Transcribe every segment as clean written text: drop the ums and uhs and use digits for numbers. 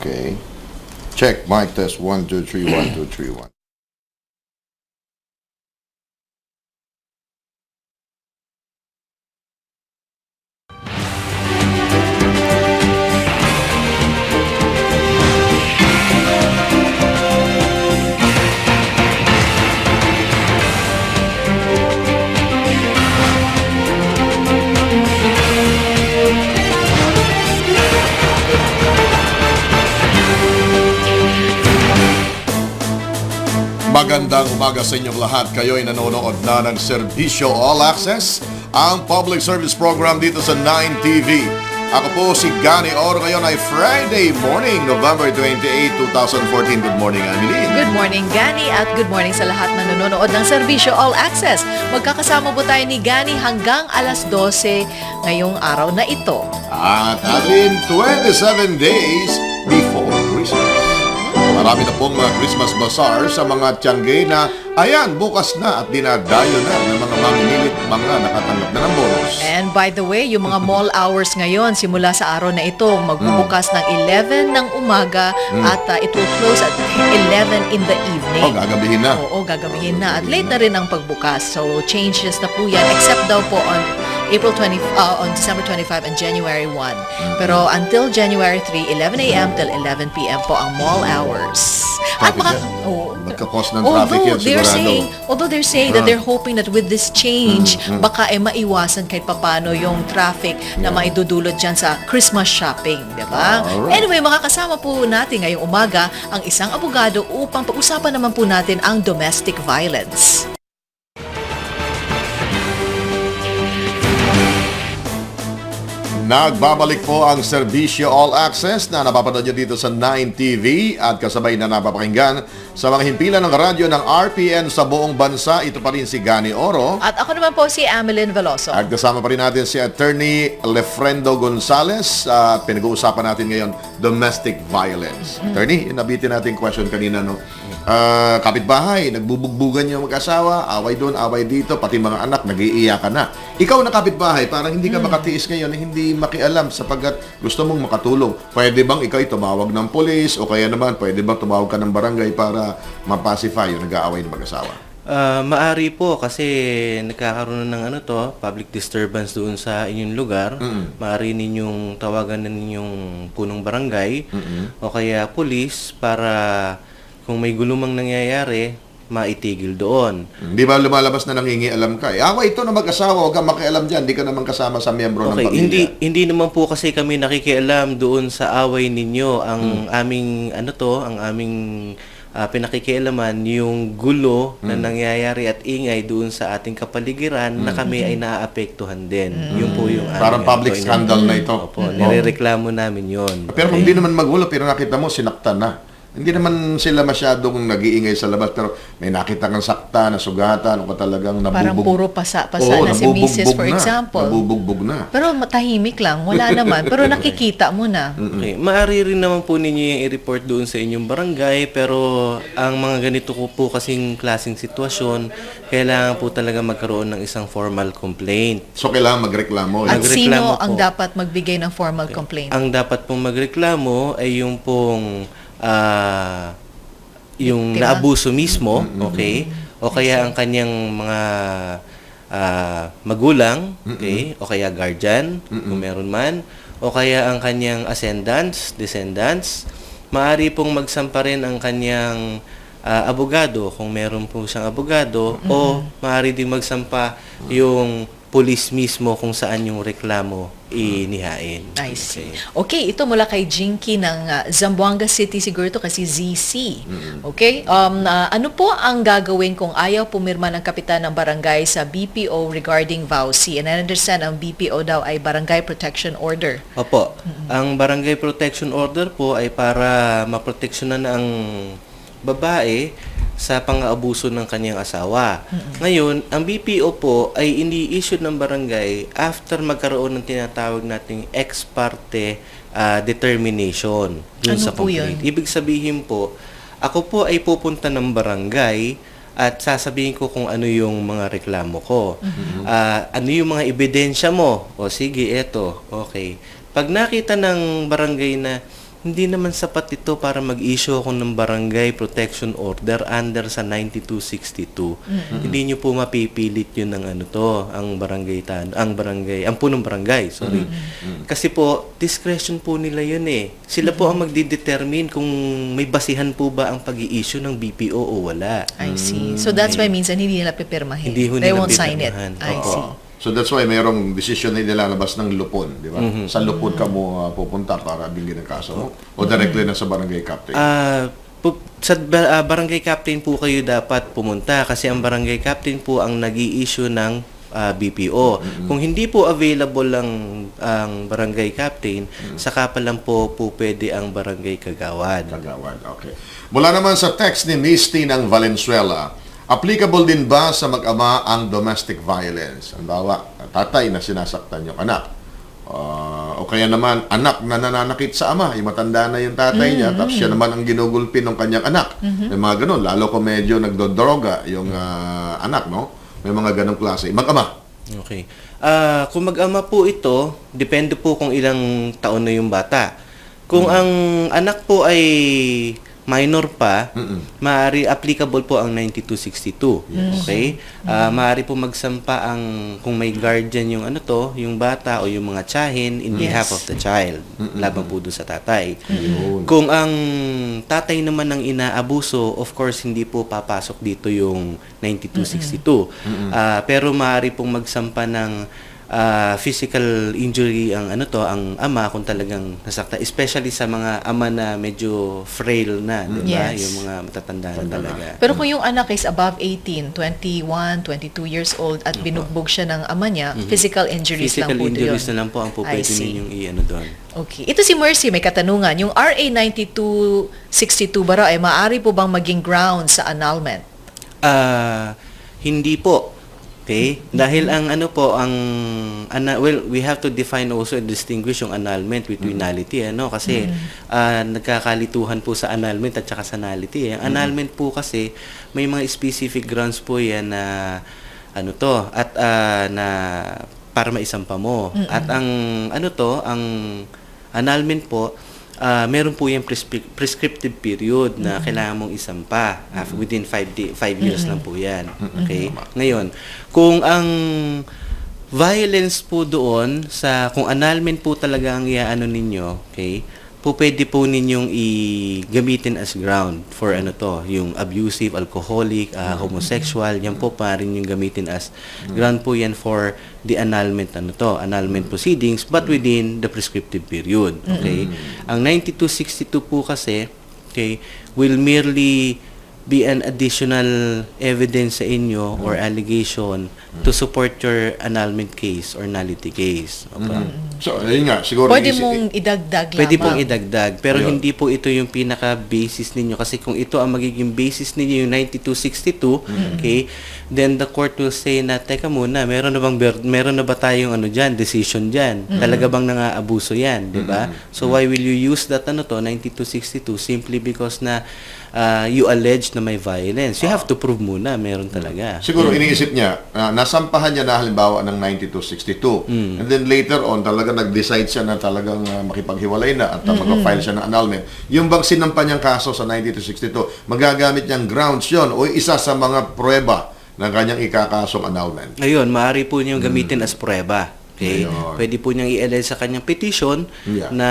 Okay. Check. Mic test. 1, 2, 3, 1, 2, 3, 1. Magandang umaga sa inyong lahat. Kayo'y nanonood na ng Serbisyo All Access, ang public service program dito sa 9TV. Ako po si Gani Oro. Ngayon ay Friday morning, November 28, 2014. Good morning, Annalyn. Good morning, Gani, at good morning sa lahat na nanonood ng Serbisyo All Access. Magkakasama po tayo ni Gani hanggang alas 12 ngayong araw na ito. At atin 27 days before Christmas. Marami na pong mga Christmas bazaar sa mga Tiangge na ayan, bukas na at dinadayo na ng mga mamimilit, mga nakatanggap na ng bonus. And by the way, yung mga mall hours ngayon, simula sa araw na ito, magbubukas ng 11 ng umaga at it will close at 11 in the evening. Gagabihin na. Oo, gagabihin na. At late na rin ang pagbukas. So, changes na po yan, except daw po on on December 25 and January 1. Pero until January 3, 11 a.m. till 11 p.m. po ang mall hours. At Magkakos ng traffic yan sigurado. Although they're saying that they're hoping that with this change, baka maiwasan kahit papano yung traffic na maidudulot dyan sa Christmas shopping, di ba? Alright. Anyway, makakasama po natin ngayong umaga ang isang abogado upang pag-usapan naman po natin ang domestic violence. Nagbabalik po ang Serbisyo All Access na napapanood nyo dito sa 9TV at kasabay na napapakinggan sa mga himpilan ng radyo ng RPN sa buong bansa. Ito pa rin si Gani Oro. At ako naman po si Amelyn Veloso. At kasama pa rin natin si Attorney Lefrendo Gonzales at pinag-uusapan natin ngayon domestic violence. Attorney, nabitin natin question kanina, no? Kapitbahay, nagbubugbugan yung mag-asawa, away doon, away dito, pati mga anak, nag-iiyakan na. Ikaw na kapitbahay, parang hindi ka makatiis ngayon, hindi makialam sapagkat gusto mong makatulong. Pwede bang ikaw tumawag ng polis o kaya naman pwede bang tumawag ka ng barangay para mapacify yung nag-aaway ng mag-asawa? Maari po kasi nagkakaroon ng public disturbance doon sa inyong lugar. Maari ninyong tawagan na ninyong punong barangay o kaya pulis para kung may gulumang nangyayari, maitigil doon. Hindi ba lumalabas na nangingialam ka? Away ito na mag-asawa, huwag kang makialam dyan, hindi ka naman kasama sa miyembro ng pamilya. Hindi naman po kasi kami nakikialam doon sa away ninyo. Ang aming pinakikialaman yung gulo na nangyayari at ingay doon sa ating kapaligiran na kami ay naaapektuhan din. Yun po yung parang public scandal na ito. Opo, nirereklamo namin yun. Pero kung hindi naman magulo, pero nakita mo, sinaktan na. Hindi naman sila masyadong nag-iingay sa labas, pero may nakita kang sakta, nasugatan, o talagang nabubugbog. Parang puro pasa na si Mrs. for example. Nabubugbog na. Pero matahimik lang, wala naman. Pero nakikita mo na. Okay. Maaari rin naman po ninyo yung i-report doon sa inyong barangay, pero ang mga ganito po kasing klaseng sitwasyon, kailangan po talaga magkaroon ng isang formal complaint. So, kailangan magreklamo. At Magreklamo sino ang po. dapat magbigay ng formal complaint? Ang dapat pong magreklamo ay yung pong yung Biktima. naabuso mismo, okay? O kaya ang kanyang mga magulang, okay? O kaya guardian, kung meron man. O kaya ang kanyang ascendants, descendants. Maaari pong magsampa rin ang kanyang abogado, kung meron po siyang abogado. O maaari din magsampa yung police mismo kung saan yung reklamo inihain. I see. Okay, ito mula kay Jinky ng Zamboanga City, siguro ito kasi ZC. Okay? Ano po ang gagawin kung ayaw pumirma ng kapitan ng barangay sa BPO regarding VAUC? And I understand ang BPO daw ay Barangay Protection Order. Opo. Ang Barangay Protection Order po ay para maproteksyonan ang babae sa pang-aabuso ng kanyang asawa. Ngayon, ang BPO po ay ini-issue ng barangay after magkaroon ng tinatawag nating ex parte determination dun Ano sa po complaint. yun? Ibig sabihin po, ako po ay pupunta ng barangay at sasabihin ko kung ano yung mga reklamo ko. Ano yung mga ebidensya mo? O sige, eto. Okay. Pag nakita ng barangay na hindi naman sapat ito para mag-issue ako ng barangay protection order under sa 9262. Hindi nyo po mapipilit yun ng ano to, ang punong barangay, sorry. Kasi po, discretion po nila yun eh. Sila po ang magdidetermine kung may basihan po ba ang pag-i-issue ng BPO o wala. I see. So that's why minsan hindi nila pipirmahin. Hindi ho They nila won't sign it. pipirmahan. I Oo. see. So that's why mayroong decision na nilalabas ng lupon, di ba? Sa lupon ka mo pupunta para bilhin ang kaso mo? O directly na sa barangay captain? Barangay captain po kayo dapat pumunta kasi ang barangay captain po ang nag-i-issue ng BPO. Kung hindi po available ang barangay captain, saka pa lang po pwede ang barangay kagawad. Kagawad, okay. Mula naman sa text ni Misty ng Valenzuela, applicable din ba sa mag-ama ang domestic violence? Halimbawa, tatay na sinasaktan yung anak. O kaya naman, anak na nananakit sa ama. Yung matanda na yung tatay niya, tapos siya naman ang ginugulpi ng kanyang anak. May mga ganun. Lalo kung medyo nagdodroga yung anak, no? May mga ganong klase. Mag-ama. Okay. Kung mag-ama po ito, depende po kung ilang taon na yung bata. Kung ang anak po ay minor pa, maaari applicable po ang 9262. Okay? Maaari po magsampa kung may guardian yung yung bata o yung mga tiyahin in behalf of the child. Laban po doon sa tatay. Kung ang tatay naman ang inaabuso, of course hindi po papasok dito yung 9262. Pero maaari pong magsampa ng physical injury ang ama kung talagang nasakta, especially sa mga ama na medyo frail na, di ba? Yes. Yung mga matatanda na talaga. Pero kung yung anak is above 18, 21, 22 years old at binugbog siya ng ama niya, physical injuries Physical lang po injuries yun. na lang po ang po I pwede see. ninyong doon. Okay. Ito si Mercy, may katanungan. Yung RA 9262 ba raw ay maaari po bang maging ground sa annulment? Hindi po. Okay? Dahil we have to define also and distinguish yung annulment with nullity, kasi nagkakalituhan po sa annulment at saka sa nullity. Ang annulment po kasi may mga specific grounds po yan na na para maisampa mo. At ang annulment po, meron po yung prescriptive period na kailangan mong isampa. Within 5 years lang po yan. Okay? Ngayon, kung ang violence po doon, kung annulment po talaga ang ninyo, okay, pwede po ninyong gamitin as ground for yung abusive, alcoholic, homosexual, yan po pa rin yung gamitin as ground po yan for the annulment annulment proceedings, but within the prescriptive period. Okay? Ang 9262 po kasi, okay, will merely be an additional evidence sa inyo or allegation to support your annulment case or nullity case. Okay? So, yun nga, siguro Pwede mong idagdag lamang. Pwede pong idagdag, pero Ayun. hindi po ito yung pinaka-basis ninyo. Kasi kung ito ang magiging basis ninyo, yung 9262, okay, then the court will say na, teka muna, meron na ba tayong decision dyan? Talaga bang nang-aabuso yan, di ba? So why will you use that 9262, simply because na you allege na may violence? You have to prove muna, meron talaga. Siguro iniisip niya, nasampahan niya na halimbawa ng 9262. And then later on, talaga nag-decide siya na talagang makipaghiwalay na at mag-file siya ng annulment. Yung bang sinampa niyang kaso sa 9262, magagamit niyang grounds yon o isa sa mga pruweba ng kanyang ikakasong annulment. Ayun, maaari po niyong gamitin as prueba. Okay? Ayun. Pwede po niyang i-allege sa kanyang petition na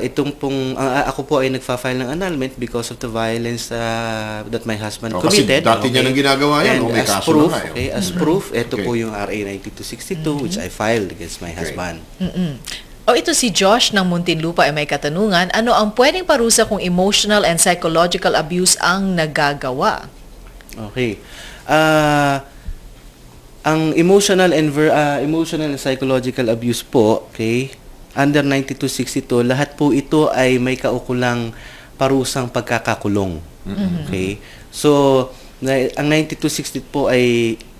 itong ako po ay nagfa-file ng annulment because of the violence that my husband committed. Kasi dati niya nang ginagawa yan, And may as kaso proof, na nga. as proof, ito Okay. po yung RA 9262 which I filed against my husband. O ito si Josh ng Muntinlupa ay may katanungan. Ano ang pwedeng parusa kung emotional and psychological abuse ang nagagawa? Okay. Ang emotional and psychological abuse po, okay, under 9262, lahat po ito ay may kaukulang parusang pagkakakulong. Okay? So, ang 9262 po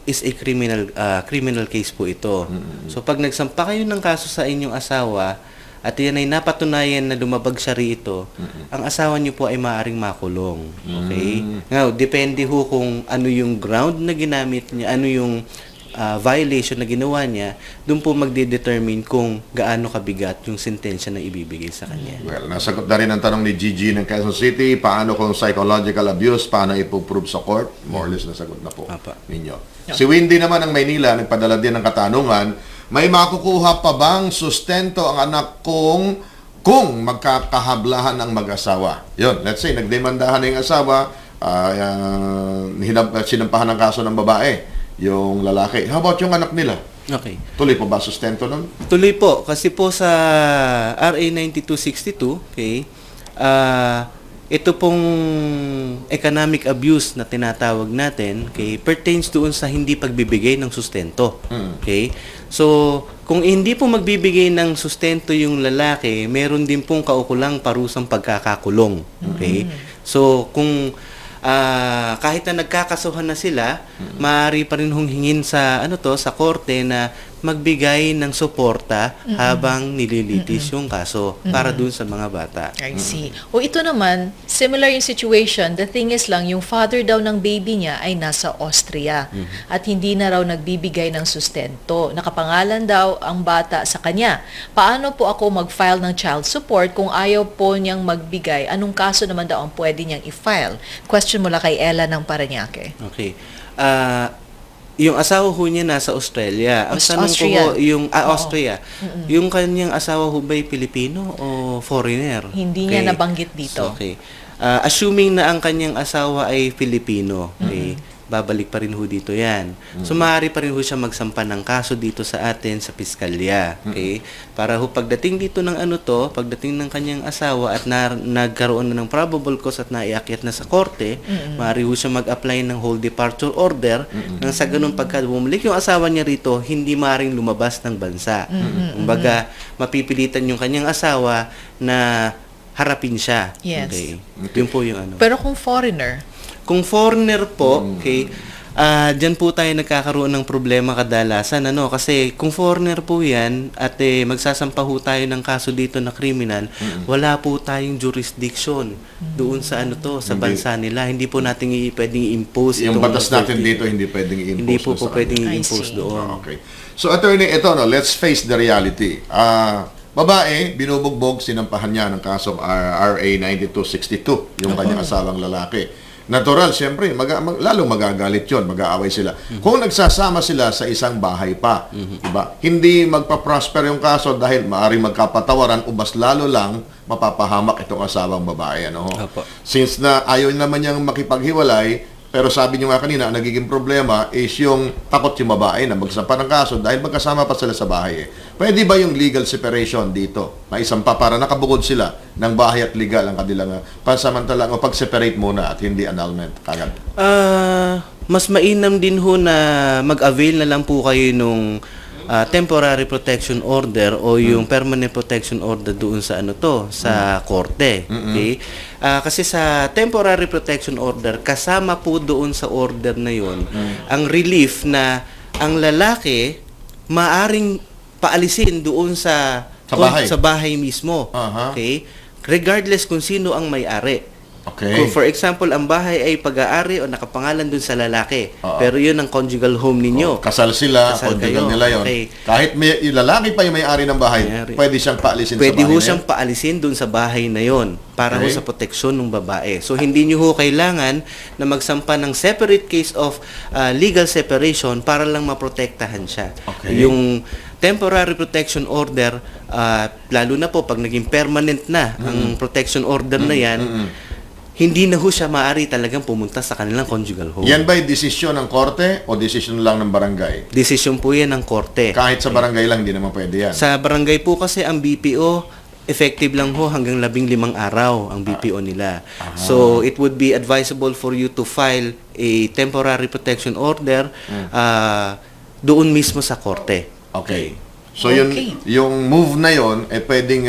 is a criminal case po ito. So, pag nagsampa kayo ng kaso sa inyong asawa, at yan ay napatunayan na lumabag siya rito, ang asawa niyo po ay maaaring makulong. Okay? Now, depende ho kung ano yung ground na ginamit niya, ano yung violation na ginawa niya, doon po magde-determine kung gaano kabigat yung sentensya na ibibigay sa kanya. Well, nasagot na rin ang tanong ni Gigi ng Quezon City, paano kung psychological abuse, paano ipoprove sa court? More or less nasagot na po Apa. ninyo. Si Windy naman ng Maynila, nagpadala din ng katanungan, may makukuha pa bang sustento ang anak kong kung magkakahablahan ng mag-asawa? Yun, let's say, nagdemandahan na yung asawa, sinampahan ng kaso ng babae, yung lalaki. How about yung anak nila? Okay. Tuloy po ba sustento nun? Tuloy po, kasi po sa RA 9262, okay, ito pong economic abuse na tinatawag natin, okay, pertains doon sa hindi pagbibigay ng sustento. Okay? So, kung hindi po magbibigay ng sustento yung lalaki, meron din pong kaukulang parusang pagkakakulong. Okay? So, kung kahit na nagkakasuhan na sila, maaari pa rin hingin sa sa korte na magbigay ng suporta habang nililitis yung kaso para dun sa mga bata. I see. O ito naman, similar yung situation. The thing is lang, yung father daw ng baby niya ay nasa Austria at hindi na raw nagbibigay ng sustento. Nakapangalan daw ang bata sa kanya. Paano po ako mag-file ng child support kung ayaw po niyang magbigay? Anong kaso naman daw ang pwede niyang i-file? Question mula kay Ella ng Parañaque. Okay. Yung asawa ho niya nasa Australia. Ang tanong ko ho, yung Austria. Yung kanyang asawa ho ba'y Pilipino o foreigner? Hindi niya nabanggit dito. So, okay. Assuming na ang kanyang asawa ay Filipino, okay, babalik pa rin ho dito yan. So, maaari pa rin ho siya magsampa ng kaso dito sa atin sa piskalya. Okay? Para ho pagdating dito ng pagdating ng kanyang asawa at nagkaroon na ng probable cause at naiakyat na sa korte, maaari ho siya mag-apply ng whole departure order nang sa ganun pagka bumalik yung asawa niya rito, hindi maaring lumabas ng bansa. Kumbaga, mapipilitan yung kanyang asawa na harapin siya. Yes. Okay? Yun po yung Pero kung foreigner, Kung foreigner po, okay, dyan po tayo nagkakaroon ng problema kadalasan, kasi kung foreigner po yan at magsasampa ho tayo ng kaso dito na criminal, wala po tayong jurisdiction doon sa sa bansa nila. Hindi po natin pwedeng i-impose. Yung batas natin dito, hindi pwedeng i-impose. Hindi po sa pwedeng I i-impose see. doon. Okay. So, attorney, ito, let's face the reality. Babae, binubugbog, sinampahan niya ng kaso RA 9262, yung kanyang asawang lalaki. Natural, siyempre, lalong magagalit yun, mag-aaway sila. Kung nagsasama sila sa isang bahay pa, diba? Hindi magpa-prosper yung kaso dahil maaaring magkapatawaran o mas lalo lang mapapahamak itong asawang babae. Opo. Since na ayaw naman niyang makipaghiwalay, pero sabi niyo nga kanina, ang nagiging problema is yung takot yung babae na magsampa ng kaso dahil magkasama pa sila sa bahay. Pwede ba yung legal separation dito? Maisampa para nakabukod sila ng bahay at legal ang kanilang pansamantalang o pag-separate muna at hindi annulment kagad? Mas mainam din ho na mag-avail na lang po kayo nung temporary protection order o yung permanent protection order doon sa sa korte. Okay? Kasi sa temporary protection order, kasama po doon sa order na yon ang relief na ang lalaki maaring paalisin doon sa bahay. sa bahay mismo. Okay? Regardless kung sino ang may-ari. Okay. Kung for example, ang bahay ay pag-aari o nakapangalan dun sa lalaki. Pero yun ang conjugal home ninyo. Kasal sila, Kasal conjugal kayo. nila yun. Okay. Kahit yung lalaki pa yung may-ari ng bahay, May-ari. pwede siyang paalisin Pwede sa bahay ho na siyang yun? paalisin dun sa bahay na yon para ho Okay. sa proteksyon ng babae. So, hindi nyo ho kailangan na magsampa ng separate case of legal separation para lang maprotektahan siya. Okay. Yung temporary protection order, lalo na po pag naging permanent na ang protection order na yan, hindi na ho siya maaari talagang pumunta sa kanilang conjugal home. Yan ba'y desisyon ng korte o desisyon lang ng barangay? Desisyon po yan ng korte. Kahit sa barangay lang, hindi naman pwede yan. Sa barangay po kasi ang BPO, effective lang ho hanggang 15 araw ang BPO nila. So, it would be advisable for you to file a temporary protection order doon mismo sa korte. Okay. So, yun, Okay. yung move na yon, pwedeng